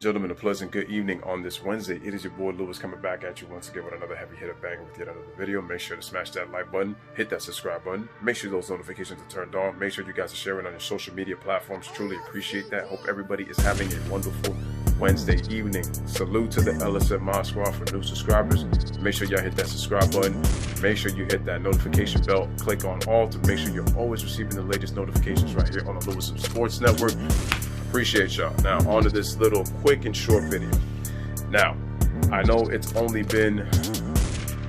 Gentlemen, a pleasant good evening on this Wednesday. It is your boy Lewis coming back at you once again with another heavy hitter banger with yet another video. Make sure to smash that like button, hit that subscribe button, make sure those notifications are turned on, make sure you guys are sharing on your social media platforms. Truly appreciate that. Hope everybody is having a wonderful Wednesday evening. Salute to the LSM Mod Squad for new subscribers. Make sure y'all hit that subscribe button. Make sure you hit that notification bell. Click on all to make sure you're always receiving the latest notifications right here on the Lewis Sports Network. Appreciate y'all. Now on to this little quick and short video. Now I know it's only been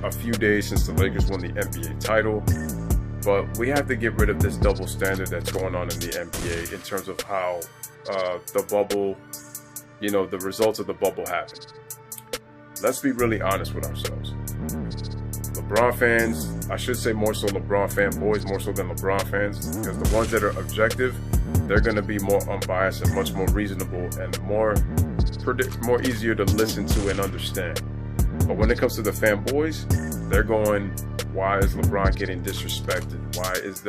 a few days since the Lakers won the NBA title, but we have to get rid of this double standard that's going on in the NBA in terms of how the bubble, the results of the bubble happen. Let's be really honest with ourselves. LeBron fans, I should say more so LeBron fanboys, more so than LeBron fans, because the ones that are objective, they're going to be more unbiased and much more reasonable and more easier to listen to and understand. But when it comes to the fanboys, they're going, why is LeBron getting disrespected? Why is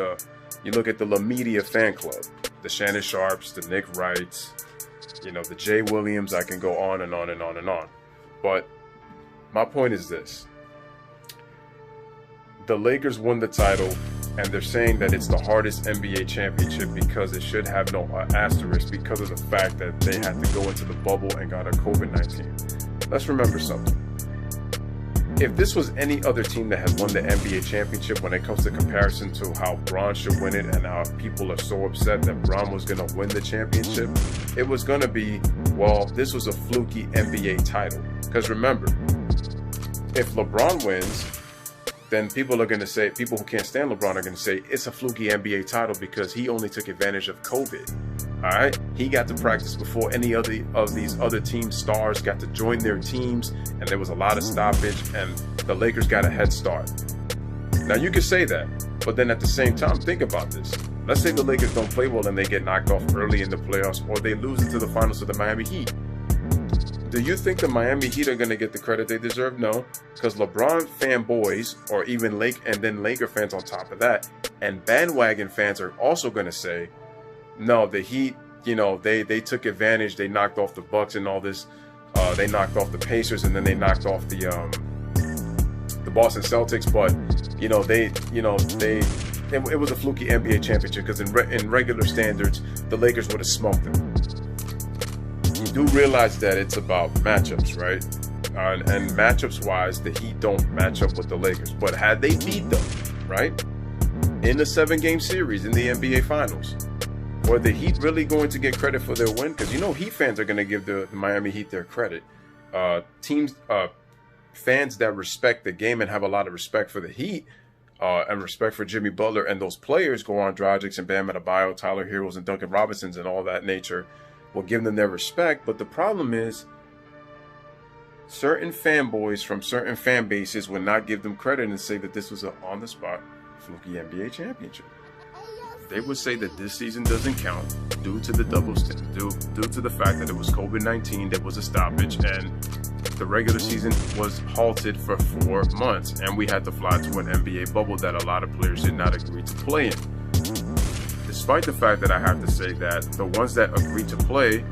you look at the La Media fan club, the Shannon Sharps, the Nick Wrights, the Jay Williams, I can go on and on and on and on. But my point is this. The Lakers won the title, and they're saying that it's the hardest NBA championship because it should have no asterisk because of the fact that they had to go into the bubble and got a COVID-19. Let's remember something. If this was any other team that had won the NBA championship, when it comes to comparison to how Bron should win it and how people are so upset that Bron was going to win the championship, it was going to be, well, this was a fluky NBA title. Because remember, if LeBron wins, then people are going to say, people who can't stand LeBron are going to say it's a fluky NBA title because he only took advantage of COVID. All right, he got to practice before any other of these other team stars got to join their teams, and there was a lot of stoppage, and the Lakers got a head start. Now you can say that, but then at the same time, think about this. Let's say the Lakers don't play well and they get knocked off early in the playoffs, or they lose into the finals to the Miami Heat. Do you think the Miami Heat are going to get the credit they deserve? No, because LeBron fanboys, or even Laker fans on top of that, and bandwagon fans are also going to say, no, the Heat, they took advantage. They knocked off the Bucks and all this. They knocked off the Pacers, and then they knocked off the Boston Celtics. But it was a fluky NBA championship because in regular standards, the Lakers would have smoked them. You do realize that it's about matchups, right? And matchups wise, the Heat don't match up with the Lakers. But had they beat them, right, in the 7-game series in the NBA Finals, were the Heat really going to get credit for their win? Because Heat fans are going to give the Miami Heat their credit. Fans that respect the game and have a lot of respect for the Heat and respect for Jimmy Butler and those players, Goran Dragic and Bam Adebayo, Tyler Heroes and Duncan Robinsons and all that nature, will give them their respect. But the problem is certain fanboys from certain fan bases would not give them credit and say that this was an on-the-spot fluky NBA championship. They would say that this season doesn't count due to the due to the fact that it was COVID-19, there was a stoppage, and the regular season was halted for 4 months, and we had to fly to an NBA bubble that a lot of players did not agree to play in. Despite the fact that I have to say that the ones that agreed to play,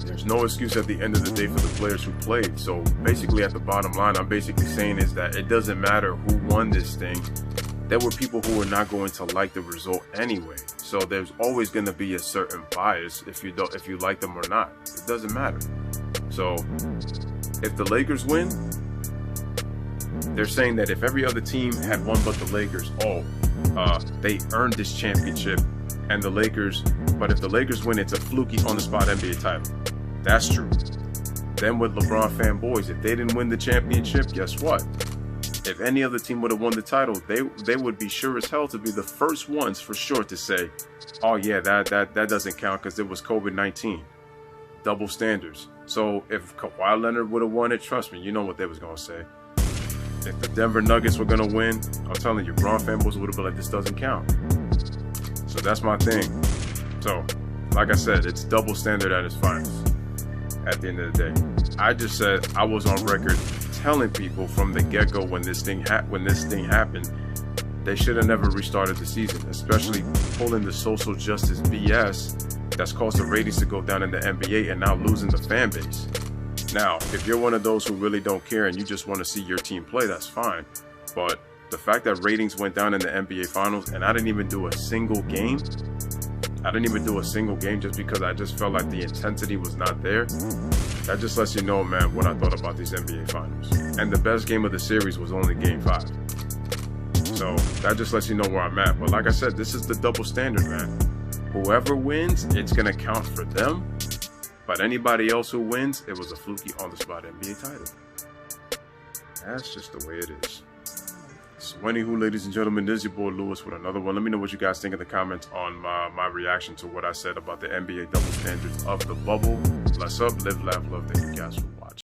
there's no excuse at the end of the day for the players who played. So basically at the bottom line, I'm basically saying is that it doesn't matter who won this thing. There were people who were not going to like the result anyway. So there's always going to be a certain bias if you like them or not. It doesn't matter. So if the Lakers win, they're saying that if every other team had won but the Lakers, they earned this championship, and the Lakers, but if the Lakers win, it's a fluky on-the-spot NBA title. That's true. Then with LeBron fanboys, if they didn't win the championship, guess what? If any other team would have won the title, they would be sure as hell to be the first ones for sure to say, oh yeah, that doesn't count because it was COVID-19. Double standards. So if Kawhi Leonard would have won it, trust me, you know what they was going to say. If the Denver Nuggets were going to win, I'm telling you, Bron fanboys would have been like, this doesn't count. So that's my thing. So, like I said, it's double standard at its finest at the end of the day. I just said I was on record telling people from the get-go when this thing happened, they should have never restarted the season, especially pulling the social justice BS that's caused the ratings to go down in the NBA and now losing the fan base. Now, if you're one of those who really don't care and you just want to see your team play, that's fine. But the fact that ratings went down in the NBA Finals and I didn't even do a single game, just because I just felt like the intensity was not there, that just lets you know, man, what I thought about these NBA Finals. And the best game of the series was only Game 5. So that just lets you know where I'm at. But like I said, this is the double standard, man. Whoever wins, it's going to count for them. But anybody else who wins, it was a fluky on-the-spot NBA title. That's just the way it is. So anywho, ladies and gentlemen, this is your boy Lewis with another one. Let me know what you guys think in the comments on my reaction to what I said about the NBA double standards of the bubble. Bless up, live, laugh, love. Thank you guys for watching.